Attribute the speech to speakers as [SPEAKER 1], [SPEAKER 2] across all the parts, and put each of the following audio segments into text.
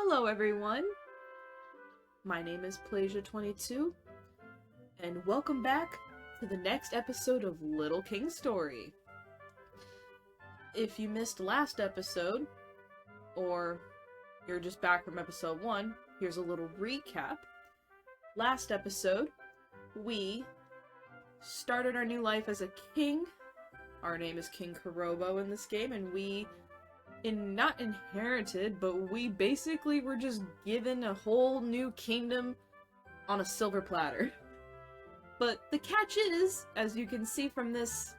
[SPEAKER 1] Hello everyone, my name is Plasia22, and welcome back to the next episode of Little King's Story. If you missed last episode, or you're just back from episode 1, here's a little recap. Last episode, we started our new life as a king. Our name is King Kurobo in this game, and we not inherited, but we basically were just given a whole new kingdom on a silver platter. But the catch is, as you can see from this,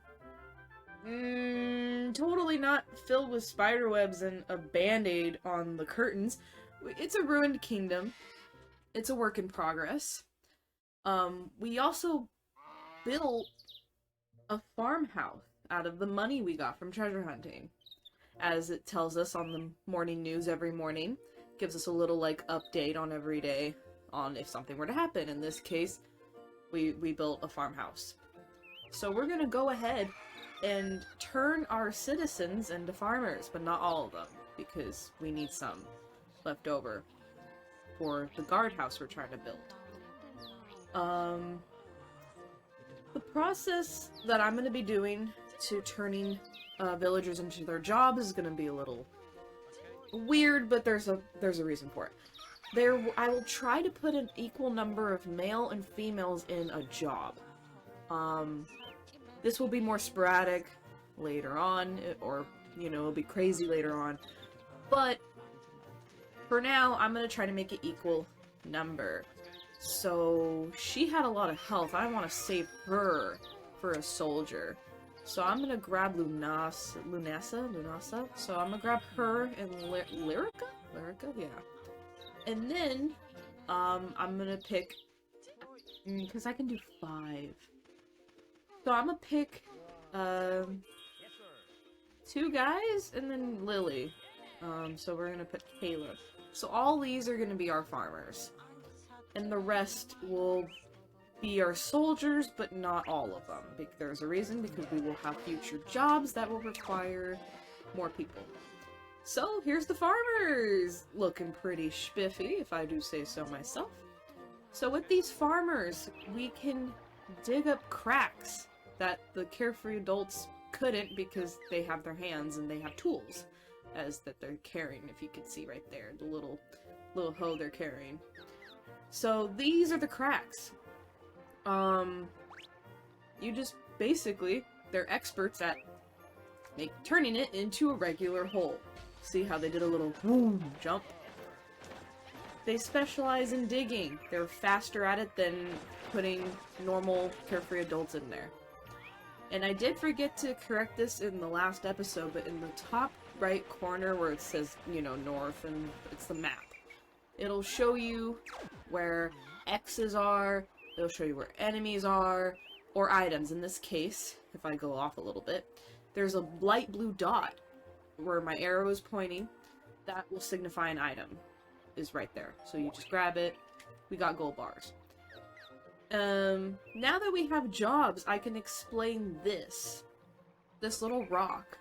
[SPEAKER 1] totally not filled with spiderwebs and a band-aid on the curtains. It's a ruined kingdom. It's a work in progress. We also built a farmhouse out of the money we got from treasure hunting. As it tells us on the morning news every morning, gives us a little update on every day on if something were to happen. In this case, we built a farmhouse. So we're gonna go ahead and turn our citizens into farmers, but not all of them, because we need some left over for the guardhouse we're trying to build. The process that I'm gonna be doing to turning villagers into their jobs is going to be a little weird, but there's a reason for it. I will try to put an equal number of male and females in a job. This will be more sporadic later on, or, it'll be crazy later on. But for now, I'm going to try to make it equal number. So she had a lot of health. I want to save her for a soldier. So I'm gonna grab Lunasa. So I'm gonna grab her and Lyrica? Lyrica, yeah. And then, I'm gonna pick, because I can do 5. So I'm gonna pick, 2 guys and then Lily. So we're gonna put Caleb. So all these are gonna be our farmers. And the rest will be our soldiers, but not all of them. There's a reason, because we will have future jobs that will require more people. So here's the farmers! Looking pretty spiffy, if I do say so myself. So with these farmers, we can dig up cracks that the carefree adults couldn't, because they have their hands and they have tools that they're carrying, if you can see right there, the little hoe they're carrying. So these are the cracks. You just basically, they're experts at turning it into a regular hole. See how they did a little boom jump? They specialize in digging. They're faster at it than putting normal carefree adults in there. And I did forget to correct this in the last episode, but in the top right corner where it says, north, and it's the map, it'll show you where X's are. It'll show you where enemies are, or items. In this case, if I go off a little bit, there's a light blue dot where my arrow is pointing. That will signify an item is right there. So you just grab it. We got gold bars. Now that we have jobs, I can explain this. This little rock.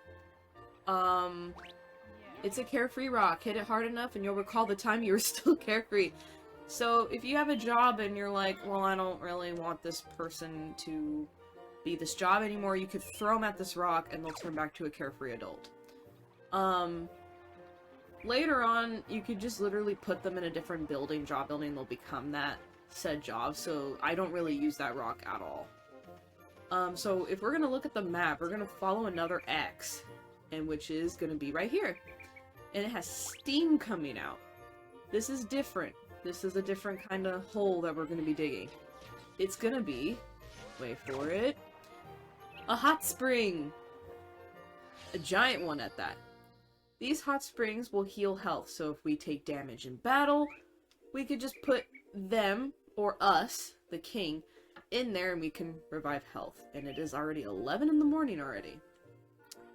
[SPEAKER 1] It's a carefree rock. Hit it hard enough and you'll recall the time you were still carefree. So, if you have a job and you're like, well, I don't really want this person to be this job anymore, you could throw them at this rock and they'll turn back to a carefree adult. Later on, you could just literally put them in a different job building, they'll become that said job, so I don't really use that rock at all. So if we're gonna look at the map, we're gonna follow another X, and which is gonna be right here. And it has steam coming out. This is different. This is a different kind of hole that we're going to be digging. It's going to be, wait for it, a hot spring. A giant one at that. These hot springs will heal health, so if we take damage in battle, we could just put them, or us, the king, in there and we can revive health. And it is already 11 in the morning already.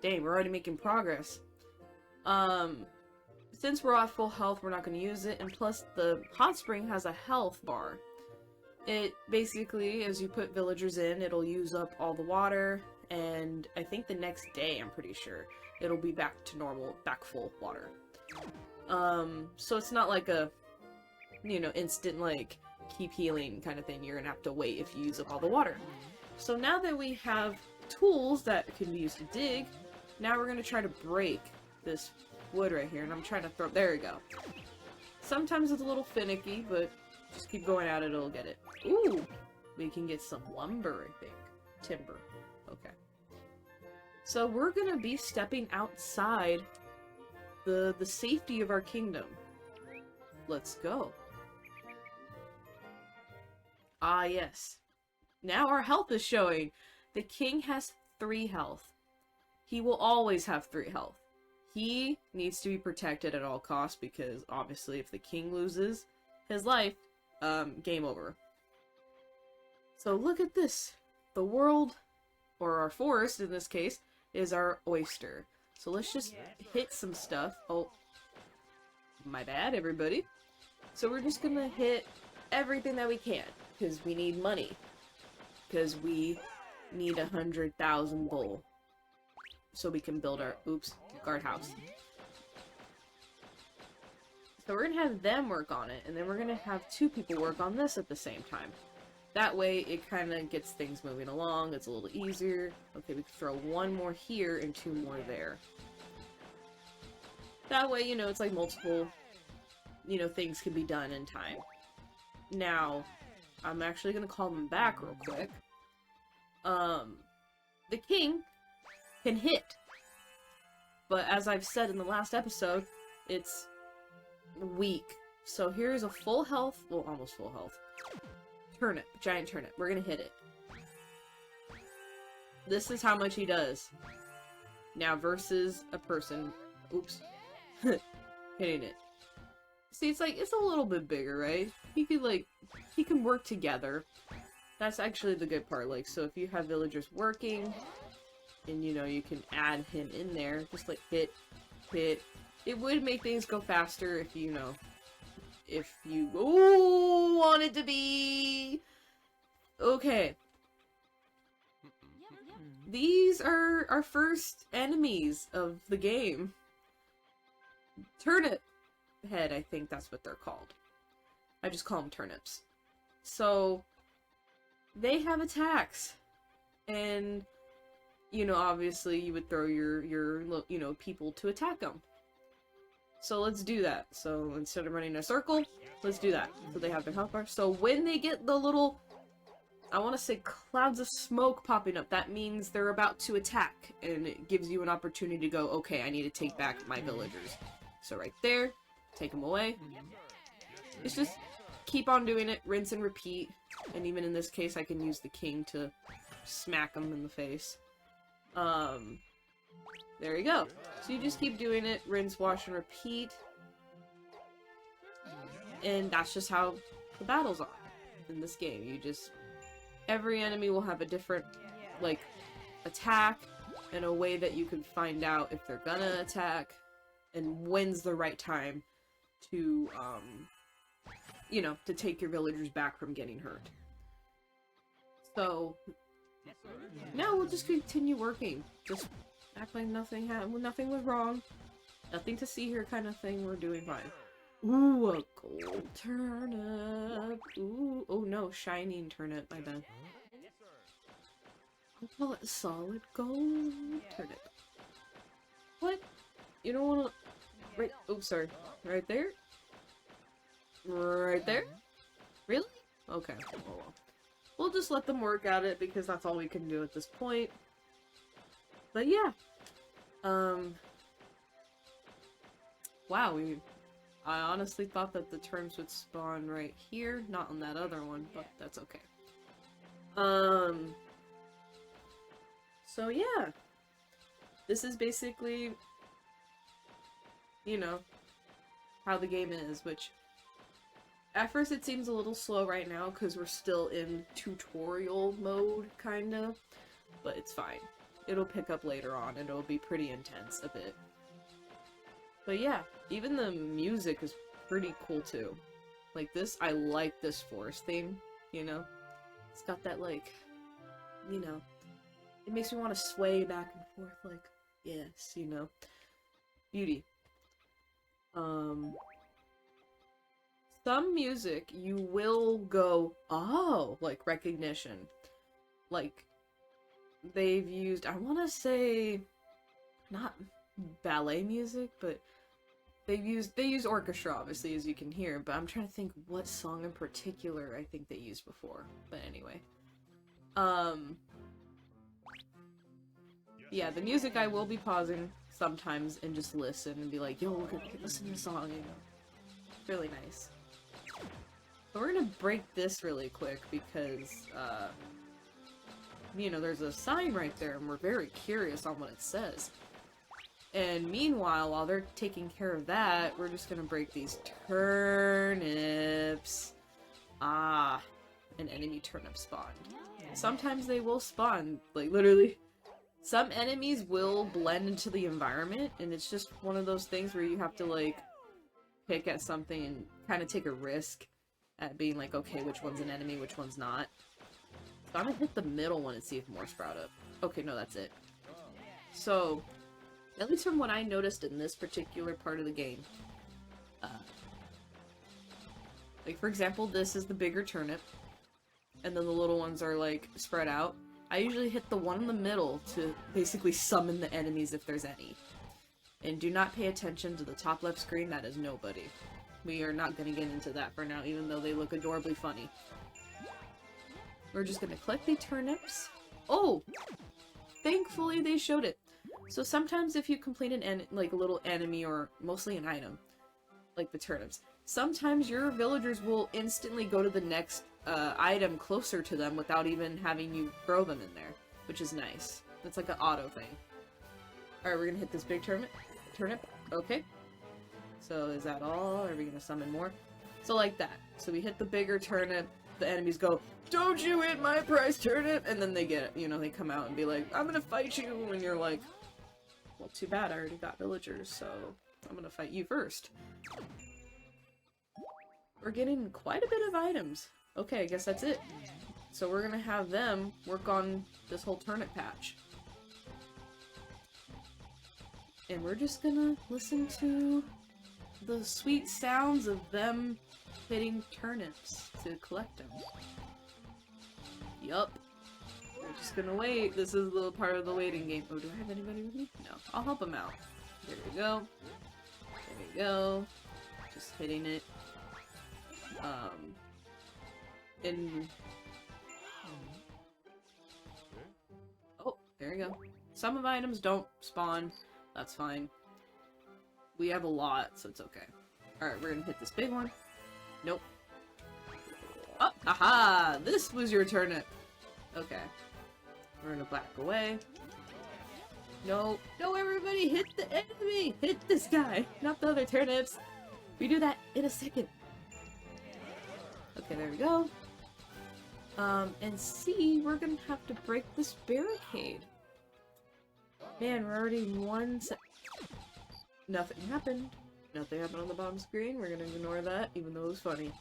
[SPEAKER 1] Dang, we're already making progress. Since we're at full health, we're not going to use it, and plus the hot spring has a health bar. It basically, as you put villagers in, it'll use up all the water, and I think the next day, I'm pretty sure, it'll be back to normal, back full water. So it's not like a, you know, instant, like, keep healing kind of thing. You're gonna have to wait if you use up all the water. So now that we have tools that can be used to dig, now we're gonna try to break this wood right here, and I'm trying to throw- there we go. Sometimes it's a little finicky, but just keep going at it, it'll get it. Ooh! We can get some lumber, I think. Timber. Okay. So we're gonna be stepping outside the safety of our kingdom. Let's go. Ah, yes. Now our health is showing. The king has 3 health. He will always have 3 health. He needs to be protected at all costs because obviously if the king loses his life, game over. So look at this. The world, or our forest in this case, is our oyster. So let's just hit some stuff. Oh, my bad, everybody. So we're just gonna hit everything that we can, because we need money. Because we need 100,000 gold. So we can build our, oops, guardhouse. So we're gonna have them work on it, and then we're gonna have 2 people work on this at the same time. That way, it kind of gets things moving along, it's a little easier. Okay, we can throw 1 more here and 2 more there. That way, you know, it's like multiple, you know, things can be done in time. Now, I'm actually gonna call them back real quick. The king can hit. But as I've said in the last episode, it's weak. So here's a full health, well, almost full health. Turnip, giant turnip. We're gonna hit it. This is how much he does. Now versus a person, oops, hitting it. See, it's like, it's a little bit bigger, right? He could, like, he can work together. That's actually the good part, like, so if you have villagers working, and, you know, you can add him in there, just, like, hit, hit. It would make things go faster if, you know, if you want it to be... Okay. These are our first enemies of the game. Turnip head, I think that's what they're called. I just call them turnips. So, they have attacks. And, you know, obviously you would throw your you know, people to attack them. So let's do that. So instead of running in a circle, let's do that. So they have their health bar. So when they get the little, I want to say clouds of smoke popping up, that means they're about to attack. And it gives you an opportunity to go, okay, I need to take back my villagers. So right there, take them away. It's just keep on doing it, rinse and repeat. And even in this case, I can use the king to smack them in the face. There you go. So you just keep doing it, rinse, wash, and repeat. And that's just how the battles are in this game. You just... every enemy will have a different, like, attack, and a way that you can find out if they're gonna attack, and when's the right time to, you know, to take your villagers back from getting hurt. So, now we'll just continue working. Just act like nothing was wrong. Nothing to see here kind of thing. We're doing fine. Ooh, a gold turnip. Ooh, oh no, shining turnip, my bad. I'll call it solid gold turnip. What? You don't wanna... right, oh, sorry. Right there? Right there? Really? Okay, oh well. We'll just let them work at it because that's all we can do at this point. But yeah. Wow, I honestly thought that the turns would spawn right here, not on that other one, but that's okay. So yeah. This is basically, you know, how the game is, which at first it seems a little slow right now because we're still in tutorial mode, kinda, but it's fine. It'll pick up later on and it'll be pretty intense a bit. But yeah, even the music is pretty cool too. Like this, I like this forest theme, you know? It's got that like, you know, it makes me want to sway back and forth like, yes, you know. Beauty. Um, some music you will go, oh, like recognition. Like, they've used, I want to say, not ballet music, but they use orchestra, obviously, as you can hear, but I'm trying to think what song in particular I think they used before. But anyway. Yeah, the music I will be pausing sometimes and just listen and be like, yo, look at listen to the song, you know. It's really nice. So we're gonna break this really quick because, you know, there's a sign right there and we're very curious on what it says. And meanwhile, while they're taking care of that, we're just gonna break these turnips. Ah, an enemy turnip spawned. Sometimes they will spawn, like literally. Some enemies will blend into the environment, and it's just one of those things where you have to like pick at something and kind of take a risk at being like, okay, which one's an enemy, which one's not. So I'm gonna hit the middle one and see if more sprout up. Okay, no, that's it. So, at least from what I noticed in this particular part of the game. Like, for example, this is the bigger turnip. And then the little ones are, like, spread out. I usually hit the one in the middle to basically summon the enemies if there's any. And do not pay attention to the top left screen, that is nobody. We are not going to get into that for now, even though they look adorably funny. We're just going to collect the turnips. Oh! Thankfully they showed it. So sometimes if you complete like a little enemy or mostly an item, like the turnips, sometimes your villagers will instantly go to the next item closer to them without even having you throw them in there, which is nice. It's like an auto thing. Alright, we're gonna hit this big turnip. Okay. So is that all? Are we gonna summon more? So like that. So we hit the bigger turnip, the enemies go, "Don't you hit my prize turnip!" And then they get it, you know, they come out and be like, "I'm gonna fight you," and you're like, well, too bad, I already got villagers, so I'm gonna fight you first. We're getting quite a bit of items. Okay, I guess that's it. So we're gonna have them work on this whole turnip patch. And we're just gonna listen to the sweet sounds of them hitting turnips to collect them. Yup. We're just gonna wait. This is the part of the waiting game. Oh, do I have anybody with me? No. I'll help them out. There we go. There we go. Just hitting it. Oh, there we go. Some of items don't spawn. That's fine. We have a lot, so it's okay. Alright, we're gonna hit this big one. Nope. Oh, aha! This was your turnip. Okay. We're gonna back away. No, no, everybody hit the enemy! Hit this guy, not the other turnips. We do that in a second. Okay, there we go. And see, we're gonna have to break this barricade. Man, we're already in one se- Nothing happened. Nothing happened on the bottom screen. We're gonna ignore that, even though it was funny.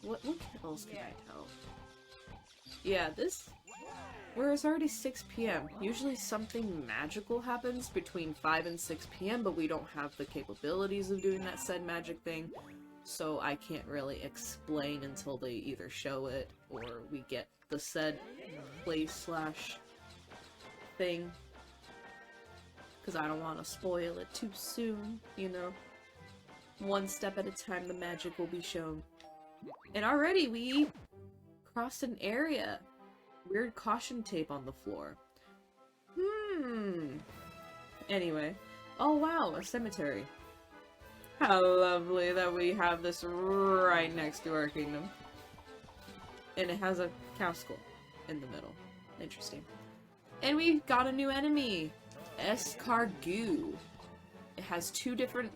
[SPEAKER 1] What else can I tell? Yeah, where it's already 6 p.m. Usually something magical happens between 5 and 6 p.m., but we don't have the capabilities of doing that said magic thing, so I can't really explain until they either show it or we get the said place / thing. Because I don't want to spoil it too soon, you know? One step at a time the magic will be shown. And already we crossed an area. Weird caution tape on the floor. Anyway. Oh wow, a cemetery. How lovely that we have this right next to our kingdom. And it has a cow skull in the middle. Interesting. And we've got a new enemy! Escargot. It has two different,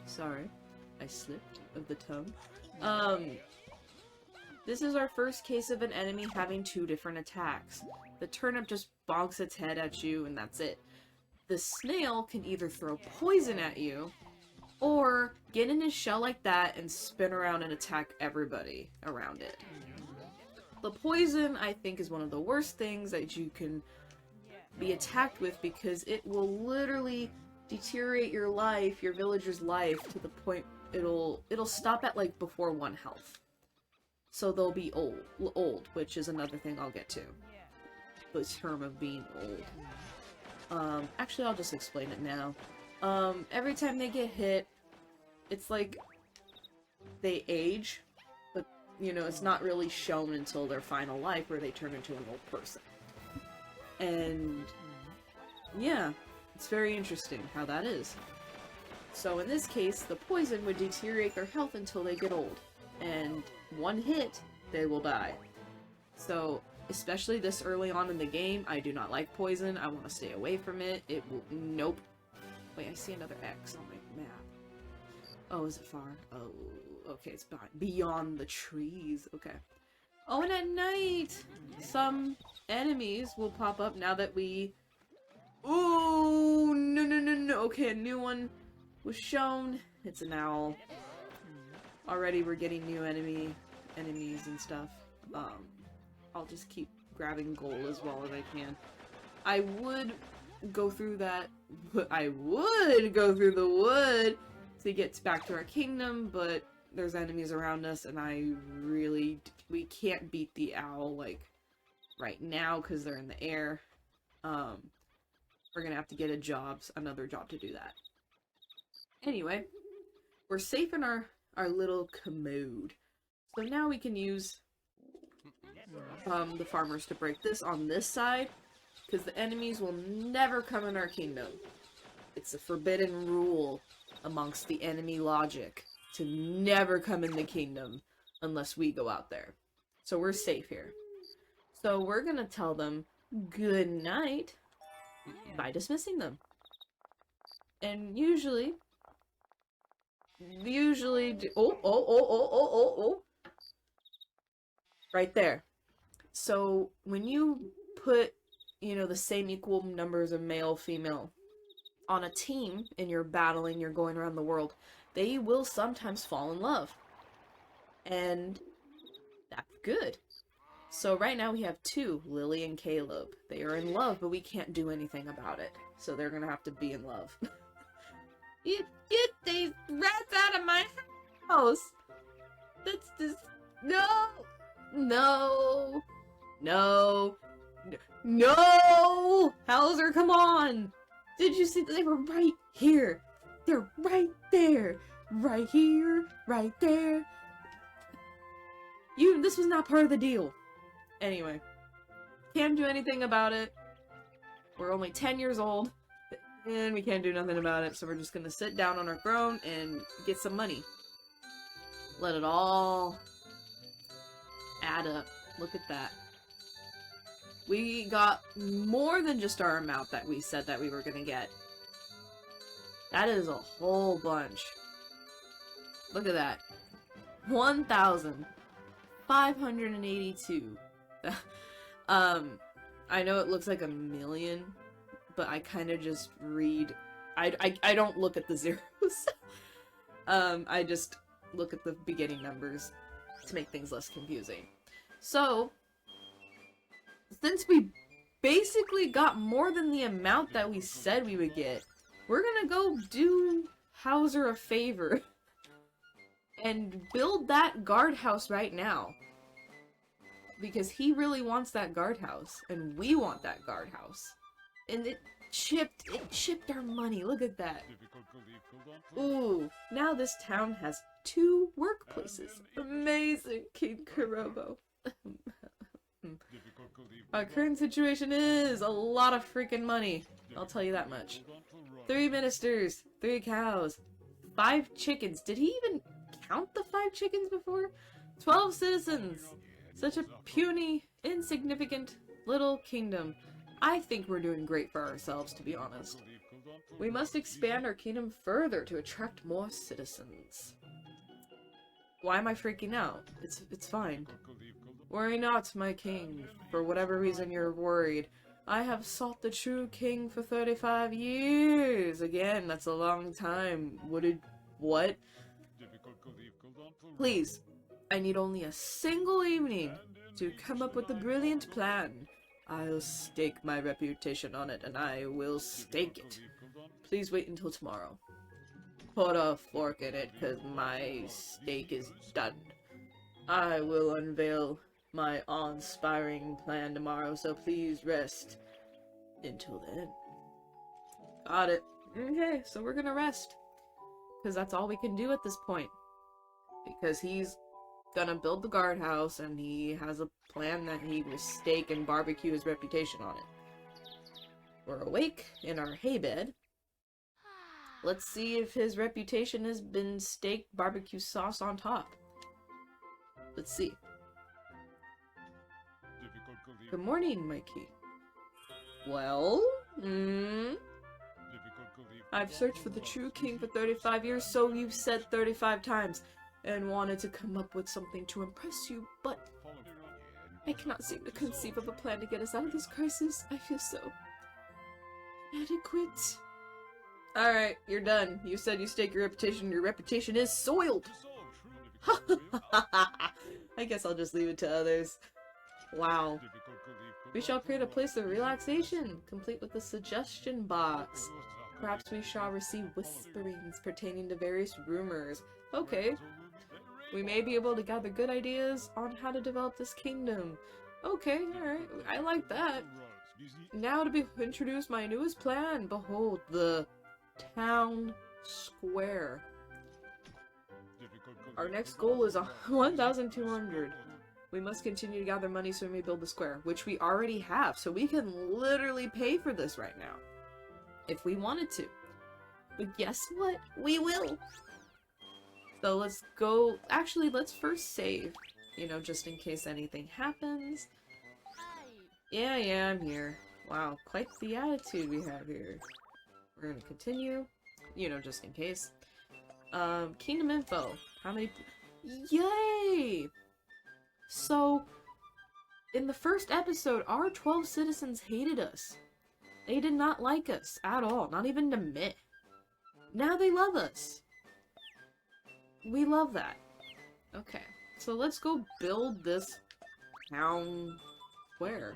[SPEAKER 1] sorry. I slipped of the tongue. This is our first case of an enemy having two different attacks. The turnip just bonks its head at you and that's it. The snail can either throw poison at you, or get in his shell like that and spin around and attack everybody around it. The poison, I think, is one of the worst things that you can be attacked with, because it will literally deteriorate your life, your villager's life, to the point it'll stop at like before 1 health. So they'll be old, which is another thing I'll get to. The term of being old. Actually, I'll just explain it now. Every time they get hit, it's like they age, but, you know, it's not really shown until their final life where they turn into an old person. And, yeah, it's very interesting how that is. So in this case, the poison would deteriorate their health until they get old. And 1 hit, they will die. So, especially this early on in the game, I do not like poison. I want to stay away from it. It will... Nope. Wait, I see another X on my map. Oh, is it far? Oh, okay, it's beyond the trees. Okay. Oh, and at night, some enemies will pop up now that we... Ooh, no. Okay, a new one was shown. It's an owl. Already we're getting new enemies and stuff. I'll just keep grabbing gold as well as I can. I would go through that, I would go through the wood to get back to our kingdom, but there's enemies around us, and we can't beat the owl, like, right now, because they're in the air. We're gonna have to get another job to do that. Anyway, we're safe in our little commode. So now we can use the farmers to break this on this side, because the enemies will never come in our kingdom. It's a forbidden rule amongst the enemy logic to never come in the kingdom unless we go out there. So we're safe here. So we're gonna tell them good night by dismissing them. And usually, right there. So when you put, you know, the same equal numbers of male, female on a team and you're battling, you're going around the world, they will sometimes fall in love. And that's good. So right now we have 2, Lily and Caleb. They are in love, but we can't do anything about it. So they're gonna have to be in love. You get these rats out of my house! That's just... No! No! No! No! Howser, come on! Did you see that they were right here? They're right there! Right here, right there. This was not part of the deal. Anyway. Can't do anything about it. We're only 10 years old. And we can't do nothing about it, so we're just gonna sit down on our throne and get some money. Let it all add up. Look at that. We got more than just our amount that we said that we were gonna get. That is a whole bunch. Look at that. 1,582. I know it looks like a million, but I kind of just read... I don't look at the zeros. I just look at the beginning numbers to make things less confusing. So, since we basically got more than the amount that we said we would get, we're gonna go do Howser a favor and build that guardhouse right now. Because he really wants that guardhouse, and we want that guardhouse. And it chipped our money, look at that. Ooh, now this town has 2 workplaces. Amazing, King Kurobo. Our current situation is a lot of freaking money. I'll tell you that much. 3 ministers, 3 cows, 5 chickens. Did he even count the 5 chickens before? 12 citizens. Such a puny, insignificant little kingdom. I think we're doing great for ourselves, to be honest. We must expand our kingdom further to attract more citizens. Why am I freaking out? It's fine. Worry not, my king. For whatever reason you're worried. I have sought the true king for 35 years. Again, that's a long time. What? Please, I need only a single evening to come up with a brilliant plan. I'll stake my reputation on it, and I will stake it. Please wait until tomorrow. Put a fork in it, cause my steak is done. I will unveil my awe-inspiring plan tomorrow, so please rest until then. Got it. Okay, so we're gonna rest. Because that's all we can do at this point. Because he's gonna build the guardhouse, and he has a plan that he will stake and barbecue his reputation on it. We're awake in our hay bed. Let's see if his reputation has been staked barbecue sauce on top. Let's see. Good morning, Mikey. Well, I've searched for the true king for 35 years, so you've said 35 times, and wanted to come up with something to impress you, but I cannot seem to conceive of a plan to get us out of this crisis. I feel so inadequate. Alright, you're done. You said you stake your reputation is soiled! I guess I'll just leave it to others. Wow. We shall create a place of relaxation, complete with a suggestion box. Perhaps we shall receive whisperings pertaining to various rumors. Okay. We may be able to gather good ideas on how to develop this kingdom. Okay, alright. I like that. Now to introduce my newest plan. Behold, the town square. Our next goal is 1,200. We must continue to gather money so we may build the square, which we already have, so we can literally pay for this right now. If we wanted to. But guess what? We will! So let's go... Actually, let's first save. You know, just in case anything happens. Yeah, I'm here. Wow, quite the attitude we have here. We're gonna continue. You know, just in case. Kingdom info. How many... Yay! So, in the first episode, our 12 citizens hated us. They did not like us at all, not even a bit. Now they love us. We love that. Okay, so let's go build this town square.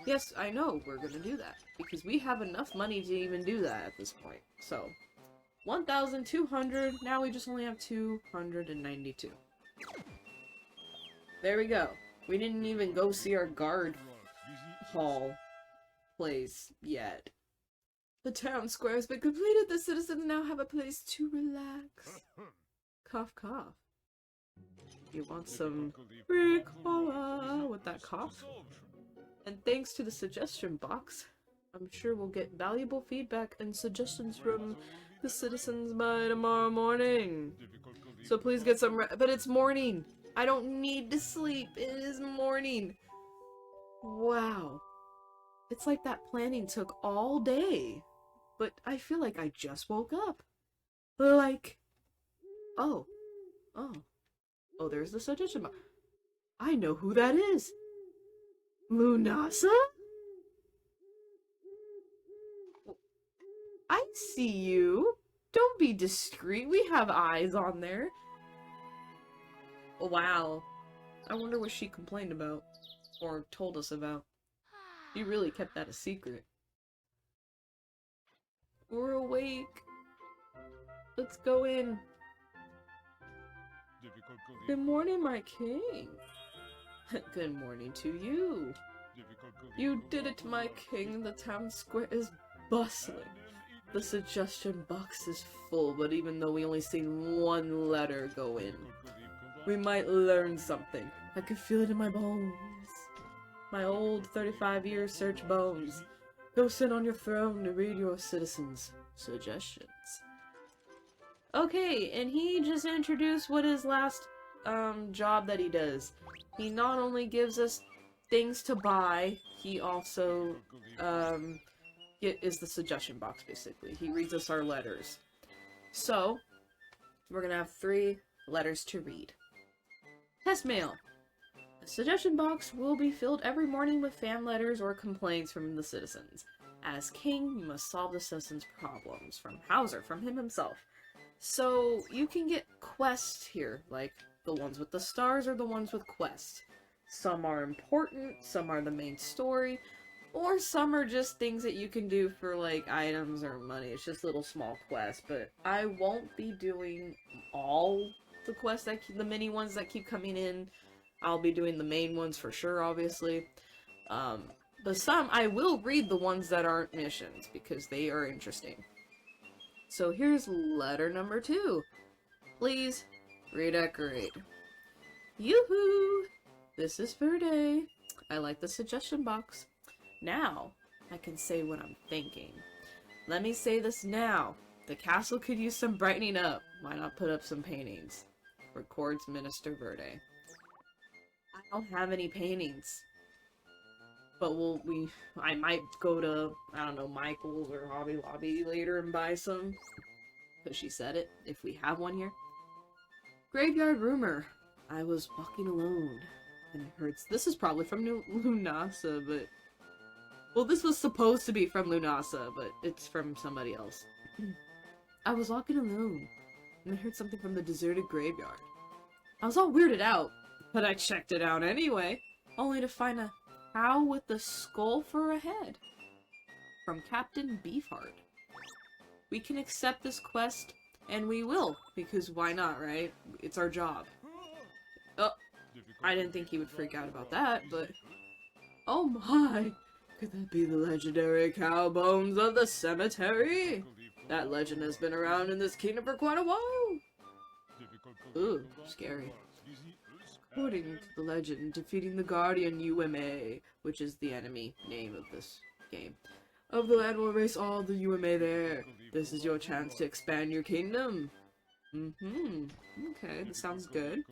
[SPEAKER 1] Yes, I know we're gonna do that, because we have enough money to even do that at this point. So, 1,200, now we just only have 292. There we go. We didn't even go see our guard hall place yet. The town square has been completed. The citizens now have a place to relax. Cough, cough. You want some Ricola with that cough? And thanks to the suggestion box, I'm sure we'll get valuable feedback and suggestions from the citizens by tomorrow morning. So please get some but it's morning! I don't need to sleep. It is morning. Wow. It's like that planning took all day. But I feel like I just woke up. Like... Oh, there's the suggestion box. I know who that is. Lunasa? I see you. Don't be discreet. We have eyes on there. Wow. I wonder what she complained about. Or told us about. She really kept that a secret. We're awake. Let's go in. Good morning, my king. Good morning to you. You did it, my king. The town square is bustling. The suggestion box is full, but even though we only seen one letter go in, we might learn something. I can feel it in my bones. My old 35-year search bones. Go sit on your throne to read your citizens' suggestions. Okay, and he just introduced what his last job that he does. He not only gives us things to buy, he also is the suggestion box, basically. He reads us our letters. So, we're gonna have 3 letters to read. Test mail. The suggestion box will be filled every morning with fan letters or complaints from the citizens. As king, you must solve the citizens' problems. From Howser, from him himself. So, you can get quests here, like the ones with the stars or the ones with quests. Some are important, some are the main story, or some are just things that you can do for, like, items or money. It's just little small quests, but I won't be doing all the quests, the mini ones that keep coming in. I'll be doing the main ones for sure, obviously. But some, I will read the ones that aren't missions, because they are interesting. So here's letter number 2. Please, redecorate. Yoo-hoo! This is Verde. I like the suggestion box. Now, I can say what I'm thinking. Let me say this now. The castle could use some brightening up. Why not put up some paintings? Records Minister Verde. I don't have any paintings. But I might go to, I don't know, Michael's or Hobby Lobby later and buy some. Because she said it, if we have one here. Graveyard Rumor. I was walking alone, and I heard... This is probably from Lunasa, but... Well, this was supposed to be from Lunasa, but it's from somebody else. I was walking alone, and I heard something from the deserted graveyard. I was all weirded out, but I checked it out anyway, only to find a cow with a skull for a head. From Captain Beefheart. We can accept this quest, and we will, because why not, right? It's our job. Oh, I didn't think he would freak out about that, but... Oh my! Could that be the legendary cow bones of the cemetery? That legend has been around in this kingdom for quite a while! Ooh, scary. According to the legend, defeating the Guardian UMA, which is the enemy name of this game, of the land will erase all the UMA there. This is your chance to expand your kingdom. Okay, this sounds good.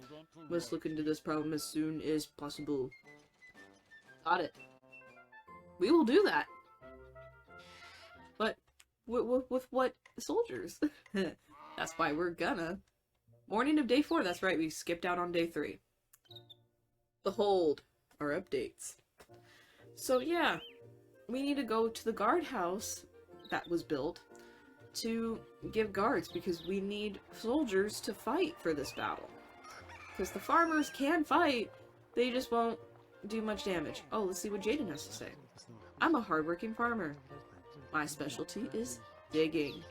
[SPEAKER 1] Let's look into this problem as soon as possible. Got it. We will do that. But, with what soldiers? That's why we're gonna. Morning of day 4, that's right, we skipped out on day 3. Behold, our updates. So yeah, we need to go to the guardhouse that was built to give guards, because we need soldiers to fight for this battle. Because the farmers can fight, they just won't do much damage. Oh, let's see what Jaden has to say. I'm a hardworking farmer. My specialty is digging.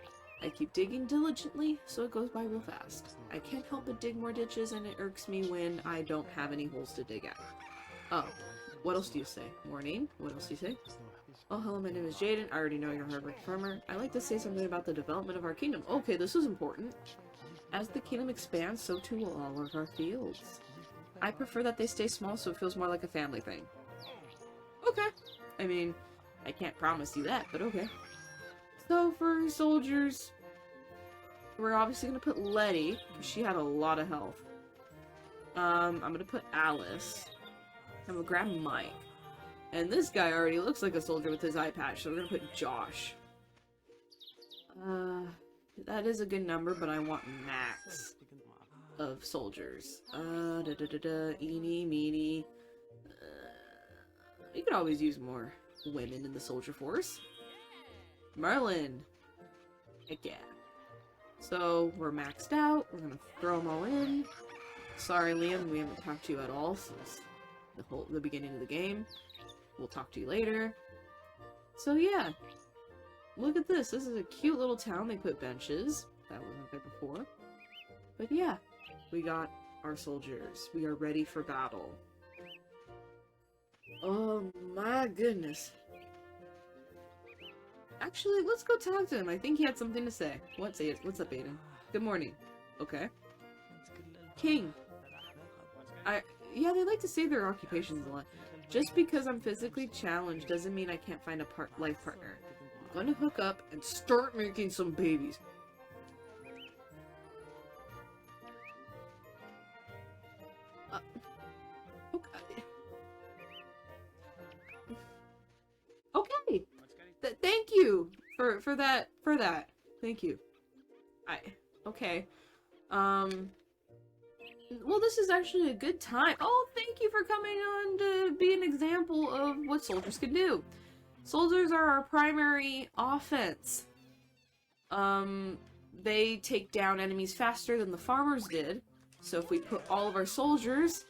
[SPEAKER 1] I keep digging diligently, so it goes by real fast. I can't help but dig more ditches, and it irks me when I don't have any holes to dig at. Oh, what else do you say? Morning, what else do you say? Oh, hello, my name is Jaden. I already know you're a hardworking farmer. I'd like to say something about the development of our kingdom. Okay, this is important. As the kingdom expands, so too will all of our fields. I prefer that they stay small so it feels more like a family thing. Okay. I mean, I can't promise you that, but okay. So for soldiers, we're obviously going to put Letty, because she had a lot of health. I'm going to put Alice. I'm going to grab Mike. And this guy already looks like a soldier with his eye patch, so we're going to put Josh. That is a good number, but I want max of soldiers. Eeny, meeny. You could always use more women in the soldier force. Merlin. Heck yeah. So, we're maxed out. We're gonna throw them all in. Sorry, Liam, we haven't talked to you at all since the beginning of the game. We'll talk to you later. So yeah. Look at this. This is a cute little town. They put benches. That wasn't there before. But yeah. We got our soldiers. We are ready for battle. Oh my goodness. Actually, let's go talk to him. I think he had something to say. What's up, Aiden? Good morning. Okay. King. Yeah, they like to say their occupations a lot. Just because I'm physically challenged doesn't mean I can't find a life partner. I'm gonna hook up and start making some babies. Okay. Okay. Thank you for that. Thank you. Okay. Well, this is actually a good time. Oh, thank you for coming on to be an example of what soldiers can do. Soldiers are our primary offense. They take down enemies faster than the farmers did. So if we put all of our soldiers,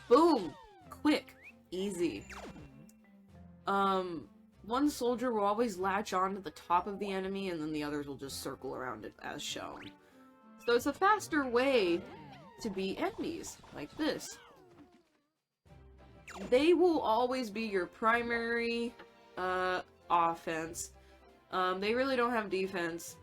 [SPEAKER 1] boom, quick, easy. One soldier will always latch on to the top of the enemy, and then the others will just circle around it as shown. So it's a faster way to beat enemies, like this. They will always be your primary, offense. They really don't have defense.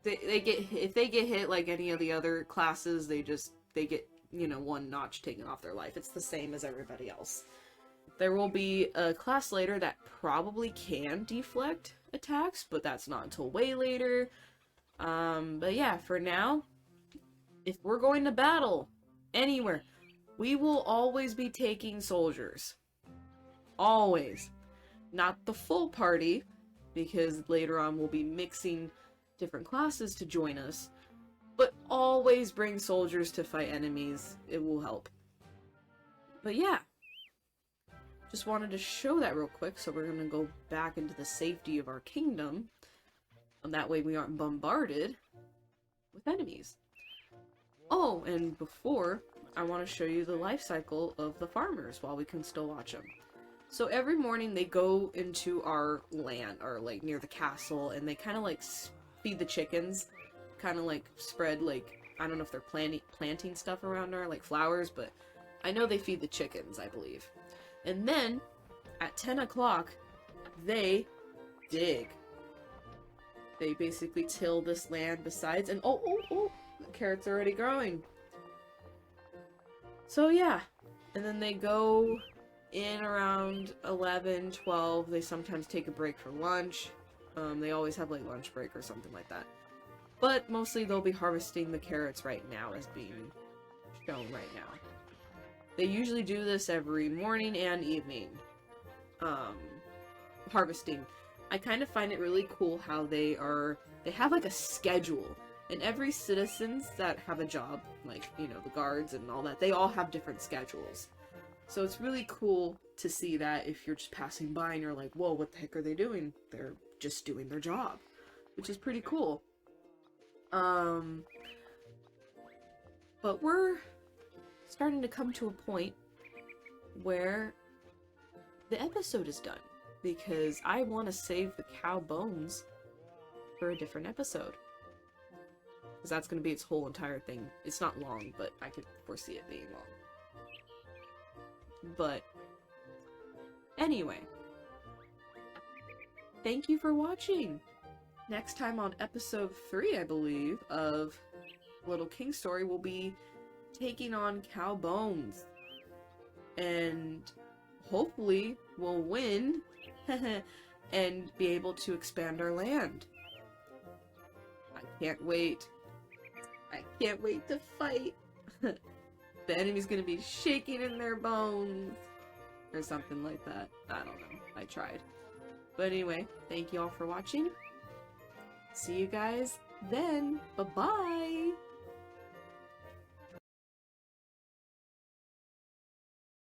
[SPEAKER 1] If they get hit like any of the other classes, they get, you know, one notch taken off their life. It's the same as everybody else. There will be a class later that probably can deflect attacks, but that's not until way later. But yeah, for now, if we're going to battle anywhere, we will always be taking soldiers. Always. Not the full party, because later on we'll be mixing different classes to join us. But always bring soldiers to fight enemies. It will help. But yeah. Just wanted to show that real quick, so we're gonna go back into the safety of our kingdom. And that way we aren't bombarded with enemies. Oh, and before, I want to show you the life cycle of the farmers while we can still watch them. So every morning they go into our land, or like near the castle, and they kind of like feed the chickens. Kind of like spread, like, I don't know if they're planting stuff around there, like flowers, but I know they feed the chickens, I believe. And then, at 10 o'clock, they dig. They basically till this land besides, and oh, the carrot's already growing. So yeah, and then they go in around 11, 12, they sometimes take a break for lunch. They always have like lunch break or something like that. But mostly they'll be harvesting the carrots right now as being shown right now. They usually do this every morning and evening. Harvesting. I kind of find it really cool how they have like a schedule. And every citizens that have a job, like, you know, the guards and all that, they all have different schedules. So it's really cool to see that if you're just passing by and you're like, whoa, what the heck are they doing? They're just doing their job. Which is pretty cool. But we're starting to come to a point where the episode is done, because I want to save the cow bones for a different episode, because that's going to be its whole entire thing. It's not long, but I could foresee it being long. But anyway, thank you for watching. Next time on episode 3, I believe, of Little King Story, we'll be taking on Cow Bones. And hopefully we'll win and be able to expand our land. I can't wait. I can't wait to fight. The enemy's gonna be shaking in their bones. Or something like that. I don't know. I tried. But anyway, thank you all for watching. See you guys then. Bye-bye!